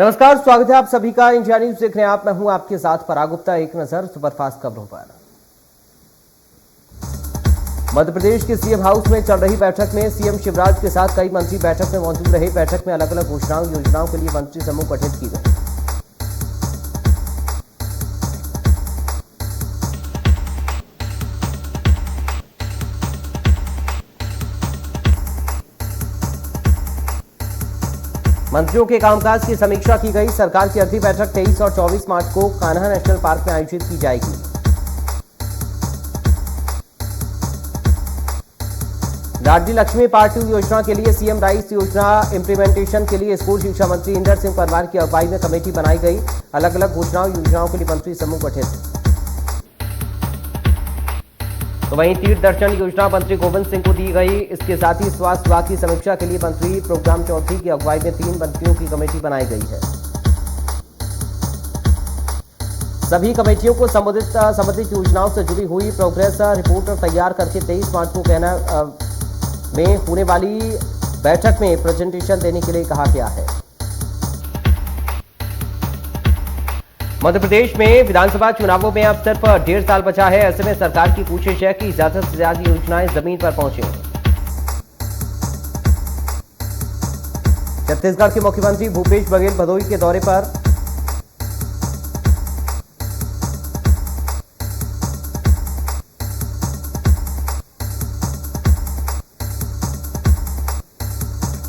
नमस्कार, स्वागत है आप सभी का इंडिया न्यूज देख रहे हैं आप। मैं हूं आपके साथ पराग गुप्ता। एक नजर सुपरफास्ट खबरों पर। मध्य प्रदेश के सीएम हाउस में चल रही बैठक में सीएम शिवराज के साथ कई मंत्री बैठक में मौजूद रहे। बैठक में अलग अलग घोषणाओं योजनाओं के लिए मंत्री समूह गठित की गई। मंत्रियों के कामकाज की समीक्षा की गई। सरकार की अगली बैठक 23 और 24 मार्च को कान्हा नेशनल पार्क में आयोजित की जाएगी। लाडली लक्ष्मी पार्ट 2 योजना के लिए सीएम राइस योजना इंप्लीमेंटेशन के लिए स्कूल शिक्षा मंत्री इंदर सिंह परमार की अगुवाई में कमेटी बनाई गई। अलग अलग घोषणाओं योजनाओं के लिए मंत्री समूह गठित। तो वहीं तीर्थ दर्शन योजना मंत्री गोविंद सिंह को दी गई। इसके साथ ही स्वास्थ्य विभाग की समीक्षा के लिए मंत्री प्रोग्राम चौधरी की अगुवाई में 3 मंत्रियों की कमेटी बनाई गई है। सभी कमेटियों को संबंधित योजनाओं से जुड़ी हुई प्रोग्रेस रिपोर्ट तैयार करके 23 मार्च को कहना में होने वाली बैठक में प्रेजेंटेशन देने के लिए कहा गया है। मध्य प्रदेश में विधानसभा चुनावों में अब सिर्फ 1.5 साल बचा है। ऐसे में सरकार की कोशिश है कि ज्यादा से ज्यादा योजनाएं जमीन पर पहुंचे। छत्तीसगढ़ के मुख्यमंत्री भूपेश बघेल भदोही के दौरे पर।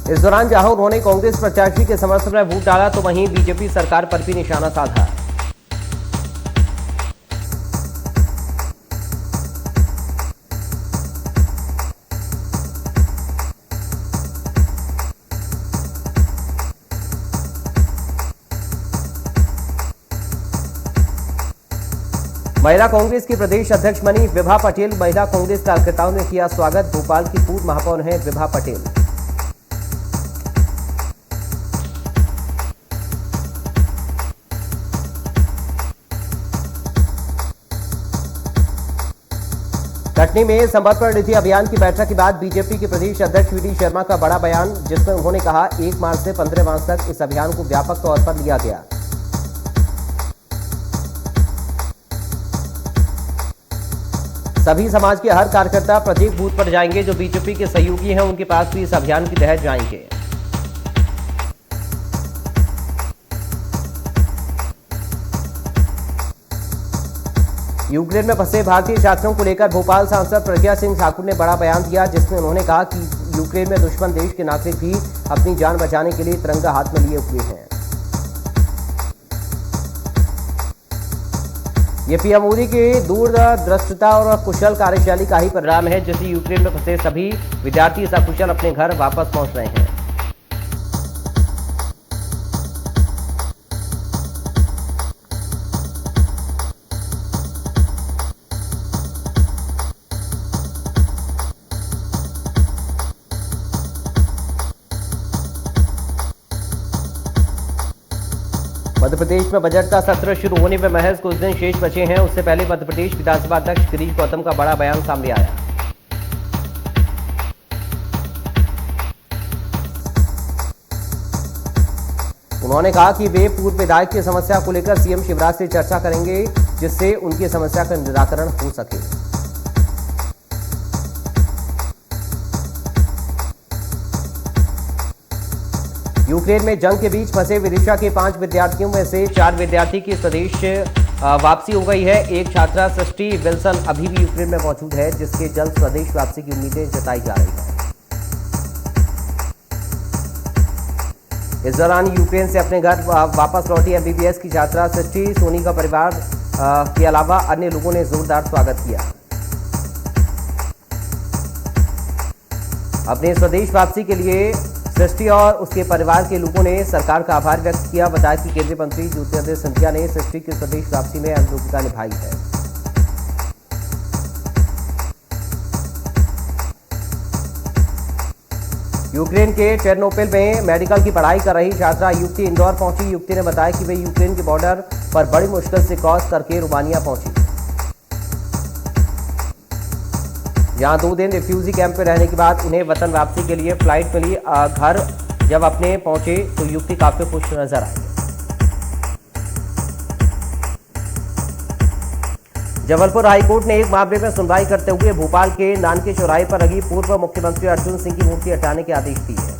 इस दौरान जहां उन्होंने कांग्रेस प्रत्याशी के समर्थन में वोट डाला, तो वहीं बीजेपी सरकार पर भी निशाना साधा। महिला कांग्रेस की प्रदेश अध्यक्ष बनी विभा पटेल। महिला कांग्रेस कार्यकर्ताओं ने किया स्वागत। भोपाल की पूर्व महापौर हैं विभा पटेल। कटनी में समर्पण निधि अभियान की बैठक के बाद बीजेपी के प्रदेश अध्यक्ष वी डी शर्मा का बड़ा बयान, जिसमें उन्होंने कहा 1 मार्च से 15 मार्च तक इस अभियान को व्यापक तौर पर लिया गया। सभी समाज के हर कार्यकर्ता प्रत्येक बूथ पर जाएंगे। जो बीजेपी के सहयोगी हैं उनके पास भी इस अभियान के तहत जाएंगे। यूक्रेन में फंसे भारतीय छात्रों को लेकर भोपाल सांसद प्रज्ञा सिंह ठाकुर ने बड़ा बयान दिया, जिसमें उन्होंने कहा कि यूक्रेन में दुश्मन देश के नागरिक भी अपनी जान बचाने के लिए तिरंगा हाथ में लिए हुए हैं। ये पीएम मोदी की दूरदृष्टता और कुशल कार्यशैली का ही परिणाम है, जिससे यूक्रेन में फंसे सभी विद्यार्थी सकुशल अपने घर वापस पहुंच रहे हैं। मध्य प्रदेश में बजट का सत्र शुरू होने में महज कुछ दिन शेष बचे हैं। उससे पहले मध्य प्रदेश विधानसभा अध्यक्ष गिरीश गौतम का बड़ा बयान सामने आया। उन्होंने कहा कि वे पूर्व विधायक की समस्या को लेकर सीएम शिवराज से चर्चा करेंगे, जिससे उनकी समस्या का निराकरण हो सके। यूक्रेन में जंग के बीच फंसे विदिशा के 5 विद्यार्थियों में से 4 विद्यार्थी की स्वदेश वापसी हो गई है। एक छात्रा सृष्टि विल्सन अभी भी यूक्रेन में मौजूद है, जिसके जल्द स्वदेश वापसी की उम्मीदें जताई जा रही हैं। इस दौरान यूक्रेन से अपने घर वापस लौटी एमबीबीएस की छात्रा सृष्टि सोनी का परिवार के अलावा अन्य लोगों ने जोरदार स्वागत किया। अपने स्वदेश वापसी के लिए सृष्टि और उसके परिवार के लोगों ने सरकार का आभार व्यक्त किया। बताया कि केंद्रीय मंत्री ज्योतिरादित्य सिंधिया ने सृष्टि की स्वदेश वापसी में अहम भूमिका निभाई है। यूक्रेन के चेरनोबिल में मेडिकल की पढ़ाई कर रही छात्रा युक्ति इंदौर पहुंची। युक्ति ने बताया कि वे यूक्रेन के बॉर्डर पर बड़ी मुश्किल से क्रॉस करके रोमानिया पहुंची। जहां 2 दिन रिफ्यूजी कैंप में रहने के बाद उन्हें वतन वापसी के लिए फ्लाइट मिली। घर जब अपने पहुंचे तो युक्ति काफी खुश नजर आई। जबलपुर हाईकोर्ट ने एक मामले में सुनवाई करते हुए भोपाल के नानके चौराहे पर लगी पूर्व मुख्यमंत्री अर्जुन सिंह की मूर्ति हटाने के आदेश दिए हैं।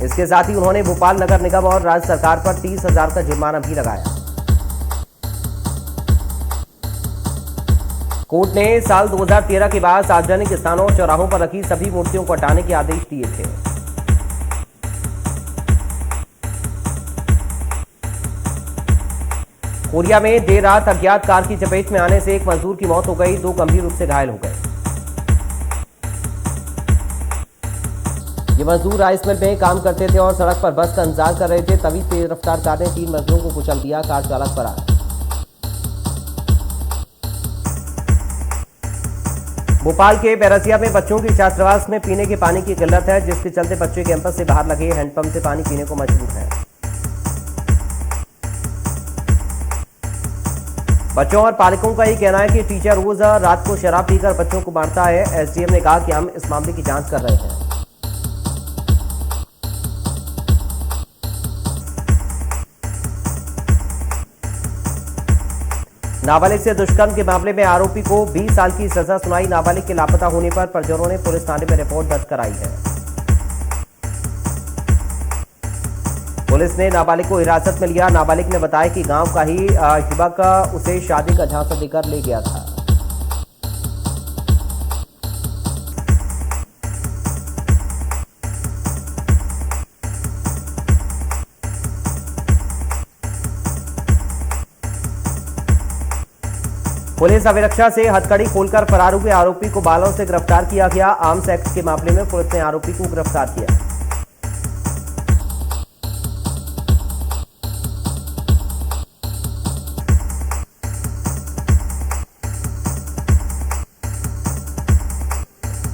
इसके साथ ही उन्होंने भोपाल नगर निगम और राज्य सरकार पर 30,000 का जुर्माना भी लगाया। कोर्ट ने साल 2013 के बाद सार्वजनिक स्थानों और चौराहों पर रखी सभी मूर्तियों को हटाने के आदेश दिए थे। कोरिया में देर रात अज्ञात कार की चपेट में आने से एक मजदूर की मौत हो गई, 2 गंभीर रूप से घायल हो गए। ये मजदूर राइस मिल में काम करते थे और सड़क पर बस का इंतजार कर रहे थे, तभी तेज रफ्तार कार ने 3 मजदूरों को कुचल दिया। कार चालक फरार। भोपाल के बैरसिया में बच्चों की छात्रावास में पीने के पानी की किल्लत है, जिसके चलते बच्चे कैंपस से बाहर लगे हैंडपंप से पानी पीने को मजबूर हैं। बच्चों और पालकों का ये कहना है कि टीचर रोज रात को शराब पीकर बच्चों को मारता है। एसडीएम ने कहा कि हम इस मामले की जांच कर रहे हैं। नाबालिग से दुष्कर्म के मामले में आरोपी को 20 साल की सजा सुनाई। नाबालिग के लापता होने पर परिजनों ने पुलिस थाने में रिपोर्ट दर्ज कराई है। पुलिस ने नाबालिग को हिरासत में लिया। नाबालिग ने बताया कि गांव का ही युवक उसे शादी का झांसा देकर ले गया था। पुलिस अभिरक्षा से हथकड़ी खोलकर फरार हुए आरोपी को बालों से गिरफ्तार किया गया। आर्म्स एक्ट के मामले में पुलिस ने आरोपी को गिरफ्तार किया।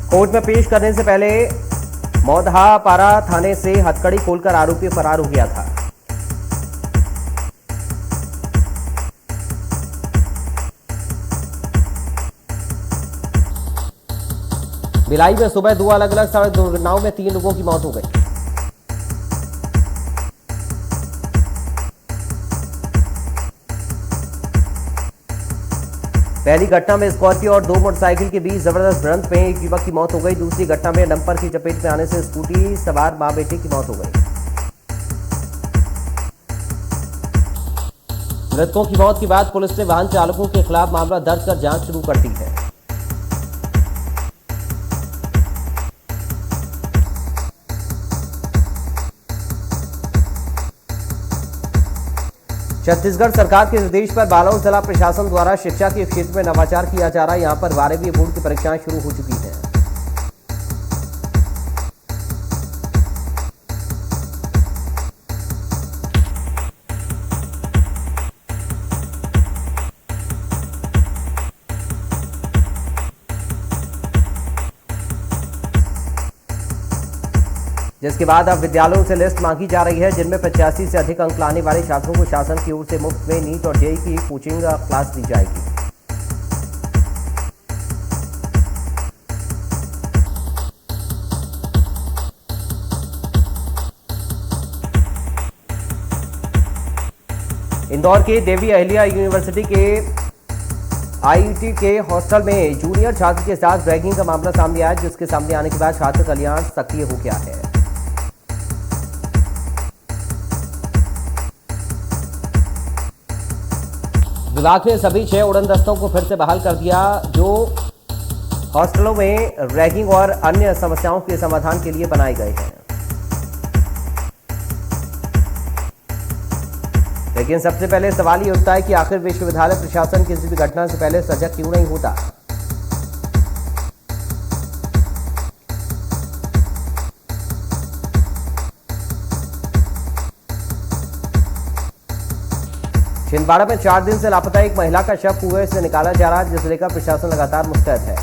कोर्ट में पेश करने से पहले मौदहापारा थाने से हथकड़ी खोलकर आरोपी फरार हो गया था। भिलाई में सुबह 2 अलग अलग सड़क दुर्घटनाओं में 3 लोगों की मौत हो गई। पहली घटना में स्कॉर्पियो और 2 मोटरसाइकिल के बीच जबरदस्त भिड़ंत में एक युवक की मौत हो गई। दूसरी घटना में डंपर की चपेट में आने से स्कूटी सवार मां बेटे की मौत हो गई। मृतकों की मौत के बाद पुलिस ने वाहन चालकों के खिलाफ मामला दर्ज कर जांच शुरू कर दी है। छत्तीसगढ़ सरकार के निर्देश पर बालोद जिला प्रशासन द्वारा शिक्षा के क्षेत्र में नवाचार किया जा रहा है। यहां पर 12वीं बोर्ड की परीक्षाएं शुरू हो चुकी हैं। जिसके बाद अब विद्यालयों से लिस्ट मांगी जा रही है, जिनमें 85 से अधिक अंक लाने वाले छात्रों को शासन की ओर से मुफ्त में नीट और जेईई की कोचिंग क्लास दी जाएगी। इंदौर के देवी अहिल्या यूनिवर्सिटी के आईआईटी के हॉस्टल में जूनियर छात्र के साथ रैगिंग का मामला सामने आया, जिसके सामने आने के बाद छात्र कल्याण सक्रिय हो गया है। विभाग ने सभी 6 उड़न दस्तों को फिर से बहाल कर दिया, जो हॉस्टलों में रैगिंग और अन्य समस्याओं के समाधान के लिए बनाए गए हैं। लेकिन सबसे पहले सवाल ये उठता है कि आखिर विश्वविद्यालय प्रशासन किसी भी घटना से पहले सजग क्यों नहीं होता। छिंदवाड़ा में 4 दिन से लापता एक महिला का शव कुएं से निकाला जा रहा है, जिसे लेकर प्रशासन लगातार मुस्तैद है।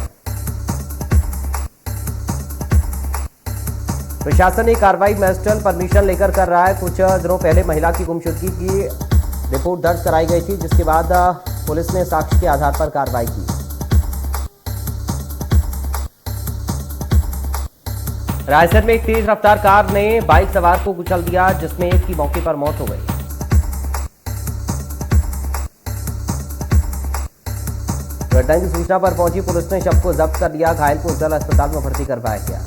प्रशासन ने कार्रवाई मैजिस्ट्रेट परमिशन लेकर कर रहा है। कुछ दिनों पहले महिला की गुमशुदगी की रिपोर्ट दर्ज कराई गई थी, जिसके बाद पुलिस ने साक्ष्य के आधार पर कार्रवाई की। रायसेन में एक तेज रफ्तार कार ने बाइक सवार को कुचल दिया, जिसमें एक की मौके पर मौत हो गई। घटना की सूचना पर पहुंची पुलिस ने शव को जब्त कर लिया। घायल को जिला अस्पताल में भर्ती करवाया गया।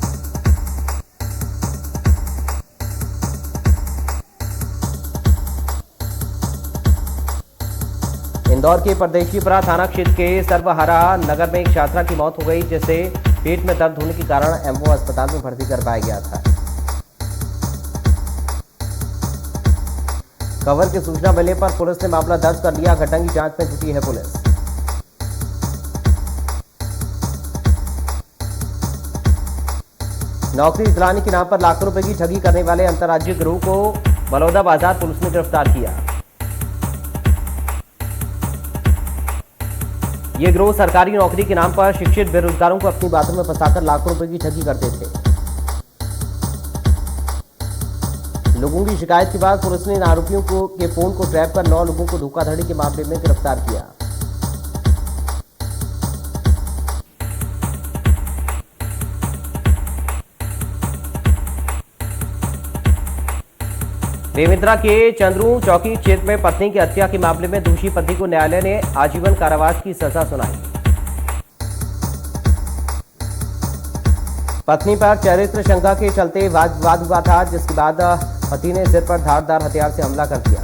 इंदौर के परदेशीपुरा थाना क्षेत्र के सर्वहारा नगर में एक छात्रा की मौत हो गई, जिसे पेट में दर्द होने के कारण एमओ अस्पताल में भर्ती करवाया गया था। खबर की सूचना मिलने पर पुलिस ने मामला दर्ज कर लिया। घटना की जांच में जुटी है पुलिस। नौकरी दिलाने के नाम पर लाखों रुपए की ठगी करने वाले अंतर्राज्यीय गिरोह को बलौदा बाजार पुलिस ने गिरफ्तार किया। ये गिरोह सरकारी नौकरी के नाम पर शिक्षित बेरोजगारों को अपनी बातों में फंसाकर लाखों रुपए की ठगी करते थे। लोगों की शिकायत के बाद पुलिस ने इन आरोपियों के फोन को ट्रैप कर 9 लोगों को धोखाधड़ी के मामले में गिरफ्तार किया। बेमित्रा के चंद्रू चौकी क्षेत्र में पत्नी की हत्या के मामले में दोषी पति को न्यायालय ने आजीवन कारावास की सजा सुनाई। पत्नी पर चरित्र शंका के चलते वाद हुआ था, जिसके बाद पति ने सिर पर धारदार हथियार से हमला कर दिया।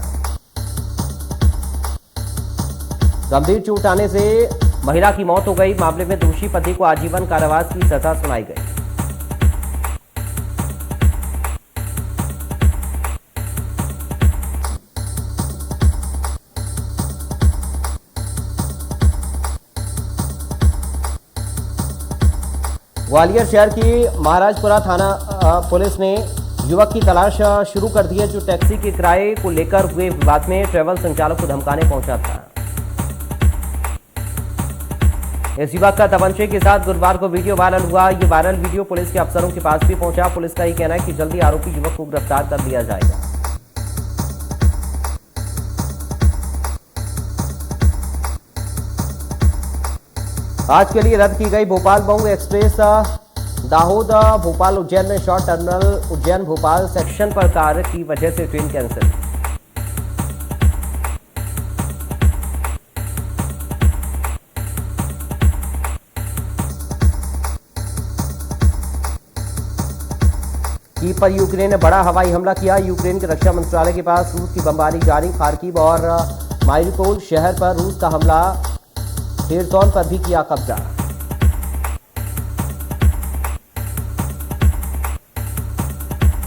गंभीर चोट आने से महिला की मौत हो गई। मामले में दोषी पति को आजीवन कारावास की सजा सुनाई गई। ग्वालियर शहर की महाराजपुरा थाना पुलिस ने युवक की तलाश शुरू कर दी है, जो टैक्सी के किराए को लेकर हुए विवाद में ट्रैवल संचालक को धमकाने पहुंचा था। इस युवक का तमंचे के साथ गुरुवार को वीडियो वायरल हुआ। ये वायरल वीडियो पुलिस के अफसरों के पास भी पहुंचा। पुलिस का ये कहना है कि जल्दी आरोपी युवक को गिरफ्तार कर लिया जाएगा। आज के लिए रद्द की गई भोपाल मऊ एक्सप्रेस। दाहोद भोपाल उज्जैन में short terminal Ujjain Bhopal section पर कार्य की वजह से ट्रेन कैंसिल। कीव पर यूक्रेन ने बड़ा हवाई हमला किया। यूक्रेन के रक्षा मंत्रालय के पास रूस की बमबारी जारी। खार्किव और मारिउपोल शहर पर रूस का हमला। खेरसौन पर भी किया कब्जा।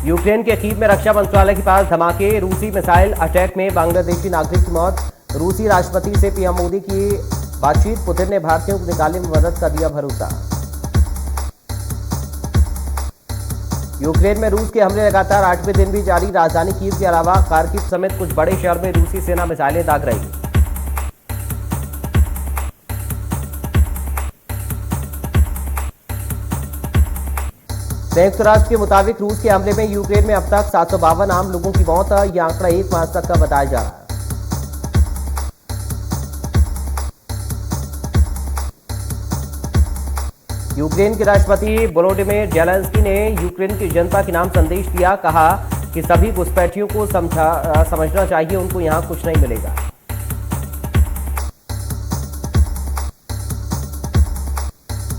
यूक्रेन के कीव में रक्षा मंत्रालय के पास धमाके। रूसी मिसाइल अटैक में बांग्लादेशी नागरिक की मौत। रूसी राष्ट्रपति से पीएम मोदी की बातचीत। पुतिन ने भारतीयों को निकालने में मदद का दिया भरोसा। यूक्रेन में रूस के हमले लगातार 8वें दिन भी जारी। राजधानी कीव के अलावा खार्किव समेत कुछ बड़े शहर में रूसी सेना मिसाइलें दाग रही। संयुक्त राष्ट्र के मुताबिक रूस के हमले में यूक्रेन में अब तक 752 आम लोगों की मौत। यह आंकड़ा 1 मार्च तक का बताया जा रहा है। यूक्रेन के राष्ट्रपति वोलोडिमिर ज़ेलेंस्की ने यूक्रेन की जनता के नाम संदेश दिया। कहा कि सभी घुसपैठियों को समझना चाहिए, उनको यहां कुछ नहीं मिलेगा।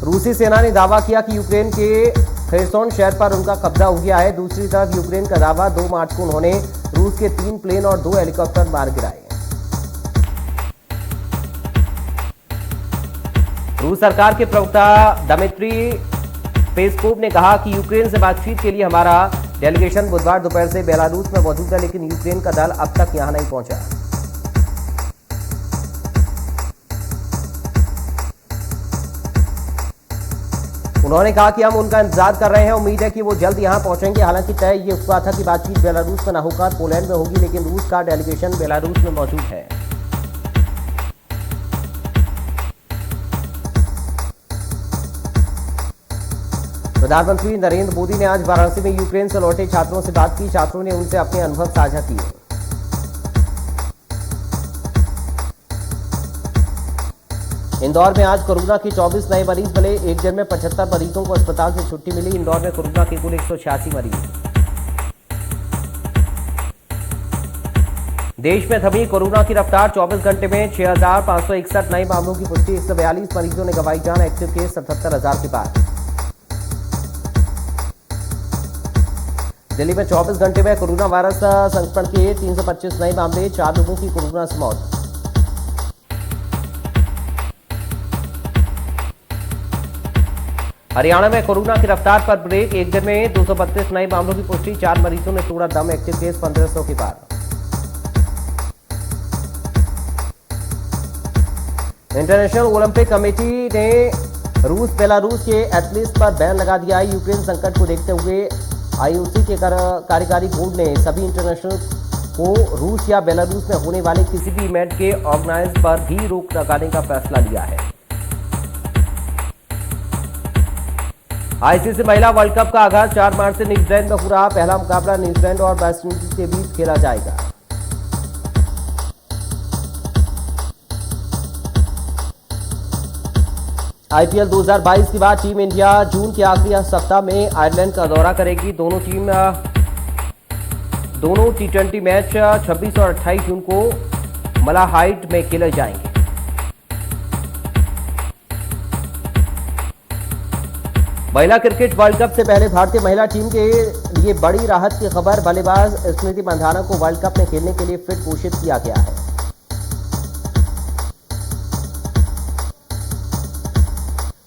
रूसी सेना ने दावा किया कि यूक्रेन के खेरसौन शहर पर उनका कब्जा हो गया है। दूसरी तरफ यूक्रेन का दावा 2 मार्च को उन्होंने रूस के 3 प्लेन और 2 हेलीकॉप्टर मार गिराए। रूस सरकार के प्रवक्ता दमित्री पेस्कोव ने कहा कि यूक्रेन से बातचीत के लिए हमारा डेलीगेशन बुधवार दोपहर से बेलारूस में मौजूद है, लेकिन यूक्रेन का दल अब तक यहां नहीं पहुंचा। उन्होंने कहा कि हम उनका इंतजार कर रहे हैं। उम्मीद है कि वो जल्द यहां पहुंचेंगे। हालांकि तय ये हुआ था कि बातचीत बेलारूस में न होकर पोलैंड में होगी, लेकिन रूस का डेलीगेशन बेलारूस में मौजूद है। प्रधानमंत्री नरेंद्र मोदी ने आज वाराणसी में यूक्रेन से लौटे छात्रों से बात की। छात्रों ने उनसे अपने अनुभव साझा किए। इंदौर में आज कोरोना के 24 नए मरीज मिले। एक दिन में 75 मरीजों को अस्पताल से छुट्टी मिली। इंदौर में कोरोना के कुल 186 मरीज। देश में थमी कोरोना की रफ्तार, 24 घंटे में 6,561 नए मामलों की पुष्टि, 142 मरीजों ने गंवाई जान, एक्टिव केस 77,000 के पार। दिल्ली में 24 घंटे में कोरोना वायरस संक्रमण के 325 नए मामले, 4 लोगों की कोरोना से मौत। हरियाणा में कोरोना की रफ्तार पर ब्रेक, एक दिन में 232 नए मामलों की पुष्टि, 4 मरीजों ने तोड़ा दम, एक्टिव केस 1500 के पार। इंटरनेशनल ओलंपिक कमेटी ने रूस बेलारूस के एथलीट्स पर बैन लगा दिया है। यूक्रेन संकट को देखते हुए आईओसी के कार्यकारी बोर्ड ने सभी इंटरनेशनल को रूस या बेलारूस में होने वाले किसी भी इवेंट के ऑर्गेनाइज पर भी रोक लगाने का फैसला लिया है। आईसीसी महिला वर्ल्ड कप का आगाज 4 मार्च से न्यूजीलैंड में हो रहा। पहला मुकाबला न्यूजीलैंड और वेस्टइंडीज के बीच खेला जाएगा। आईपीएल 2022 के बाद टीम इंडिया जून के आखिरी सप्ताह में आयरलैंड का दौरा करेगी। दोनों टी20 मैच 26 और 28 जून को मलाहाइड में खेले जाएंगे। महिला क्रिकेट वर्ल्ड कप से पहले भारतीय महिला टीम के लिए बड़ी राहत की खबर, बल्लेबाज स्मृति मंधाना को वर्ल्ड कप में खेलने के लिए फिट घोषित किया गया है।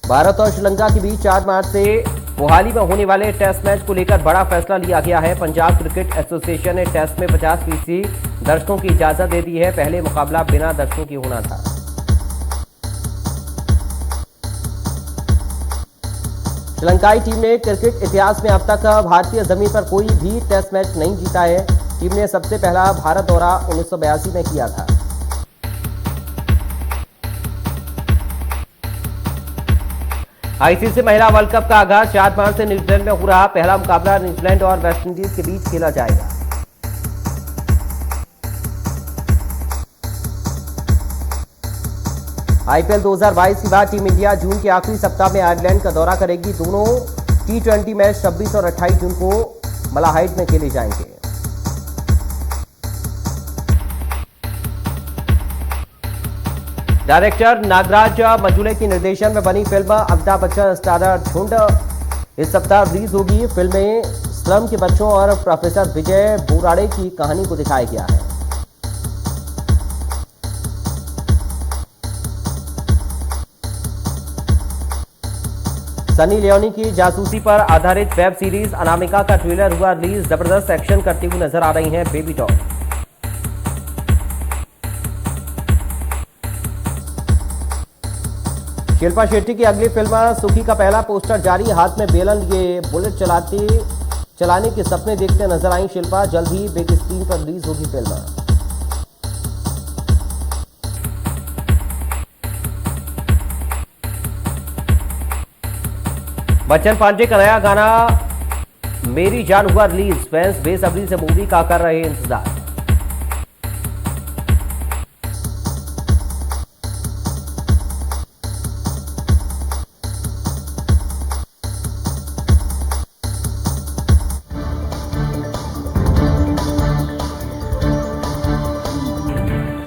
भारत और श्रीलंका के बीच 4 मार्च से मोहाली में होने वाले टेस्ट मैच को लेकर बड़ा फैसला लिया गया है। पंजाब क्रिकेट एसोसिएशन ने टेस्ट में 50% दर्शकों की इजाजत दे दी है। पहले मुकाबला बिना दर्शकों के होना था। श्रीलंकाई टीम ने क्रिकेट इतिहास में अब तक भारतीय जमीन पर कोई भी टेस्ट मैच नहीं जीता है। टीम ने सबसे पहला भारत दौरा 1982 में किया था। आईसीसी महिला वर्ल्ड कप का आगाज 4 मार्च से न्यूजीलैंड में हो रहा। पहला मुकाबला न्यूजीलैंड और वेस्टइंडीज के बीच खेला जाएगा। आईपीएल 2022 के बाद टीम इंडिया जून के आखिरी सप्ताह में आयरलैंड का दौरा करेगी। दोनों टी20 मैच 26 और 28 जून को मलाहाइड में खेले जाएंगे। डायरेक्टर नागराज मजुले की निर्देशन में बनी फिल्म अमिताभ बच्चन स्टारर झुंड इस सप्ताह रिलीज होगी। फिल्म में स्लम के बच्चों और प्रोफेसर विजय बोराड़े की कहानी को दिखाया गया है। सनी लियोनी की जासूसी पर आधारित वेब सीरीज अनामिका का ट्रेलर हुआ रिलीज। जबरदस्त एक्शन करती हुई नजर आ रही हैं बेबी डॉल। शिल्पा शेट्टी की अगली फिल्म सुखी का पहला पोस्टर जारी। हाथ में बेलन लिए बुलेट चलाने के सपने देखते नजर आई शिल्पा। जल्द ही बिग स्क्रीन पर रिलीज होगी फिल्म। बच्चन पांडे का नया गाना मेरी जान हुआ रिलीज। फैंस बेसब्री से मूवी का कर रहे इंतजार।